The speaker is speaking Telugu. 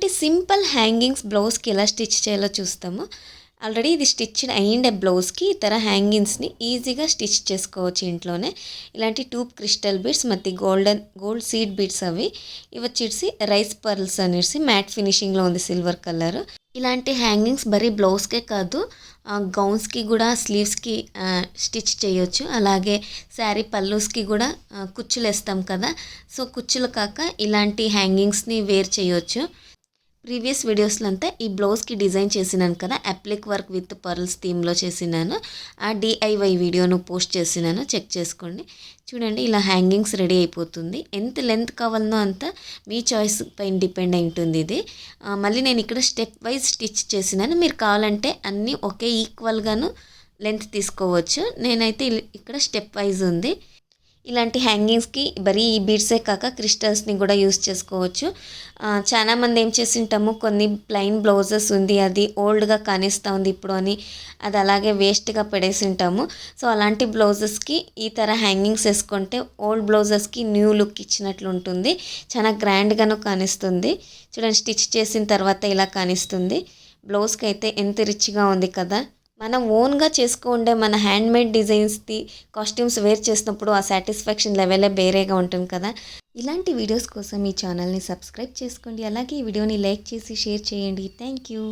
ఇలాంటి సింపుల్ హ్యాంగింగ్స్ బ్లౌజ్కి ఎలా స్టిచ్ చేయాలో చూస్తాము. ఆల్రెడీ ఇది స్టిచ్డ్ అయ్యిండే బ్లౌజ్కి ఈ ಥರ హ్యాంగింగ్స్ని ఈజీగా స్టిచ్ చేసుకోవచ్చు ఇంట్లోనే. ఇలాంటి ట్యూబ్ క్రిస్టల్ బీడ్స్ ಮತ್ತು గోల్డ్ సీడ్ బీడ్స్ అవి వచ్చేసి రైస్ పర్ల్స్ అనేసి మ్యాట్ ఫినిషింగ్లో ఉంది సిల్వర్ కలర్. ఇలాంటి హ్యాంగింగ్స్ బరీ బ్లౌజ్కే కాదు గౌన్స్కి కూడా స్లీవ్స్కి స్టిచ్ చేయొచ్చు. అలాగే శారీ పల్లూస్కి కూడా కుచ్చులు వేస్తాం కదా, సో కుచ్చులు కాక ఇలాంటి హ్యాంగింగ్స్ని వేర్ చేయొచ్చు. ప్రీవియస్ వీడియోస్లో అంతా ఈ బ్లౌజ్కి డిజైన్ చేసినాను కదా, అప్లిక్ వర్క్ విత్ పర్ల్స్ థీమ్లో చేసినాను. ఆ డిఐవై వీడియోను పోస్ట్ చేసినాను, చెక్ చేసుకోండి. చూడండి ఇలా హ్యాంగింగ్స్ రెడీ అయిపోతుంది. ఎంత లెంత్ కావాలనో అంత మీ చాయిస్ పైన డిపెండ్ అయి ఉంటుంది ఇది. మళ్ళీ నేను ఇక్కడ స్టెప్ వైజ్ స్టిచ్ చేసినాను. మీరు కావాలంటే అన్నీ ఒకే ఈక్వల్గాను లెంత్ తీసుకోవచ్చు. నేనైతే ఇక్కడ స్టెప్ వైజ్ ఉంది. ఇలాంటి హ్యాంగింగ్స్కి బరీ ఈ బీడ్సే కాక క్రిస్టల్స్ని కూడా యూస్ చేసుకోవచ్చు. చాలామంది ఏం చేసింటాము, కొన్ని ప్లెయిన్ బ్లౌజెస్ ఉంది అది ఓల్డ్గా కానిస్తూ ఉంది ఇప్పుడు అని అది అలాగే వేస్ట్గా పడేసింటాము. సో అలాంటి బ్లౌజెస్కి ఈ ಥರ హ్యాంగింగ్స్ వేసుకుంటే ఓల్డ్ బ్లౌజెస్కి న్యూ లుక్ ఇచ్చినట్లు ఉంటుంది, చాలా గ్రాండ్గాను కానిస్తుంది. చూడండి స్టిచ్ చేసిన తర్వాత ఇలా కానిస్తుంది. బ్లౌజ్కి అయితే ఎంత రిచ్గా ఉంది కదా. మనం ఓన్గా చేసుకుంటే మన హ్యాండ్మేడ్ డిజైన్స్ది కాస్ట్యూమ్స్ వేర్ చేసినప్పుడు ఆ సాటిస్ఫాక్షన్ లెవెలే వేరేగా ఉంటుంది కదా. ఇలాంటి వీడియోస్ కోసం ఈ ఛానల్ని సబ్స్క్రైబ్ చేసుకోండి. అలాగే ఈ వీడియోని లైక్ చేసి షేర్ చేయండి. Thank you.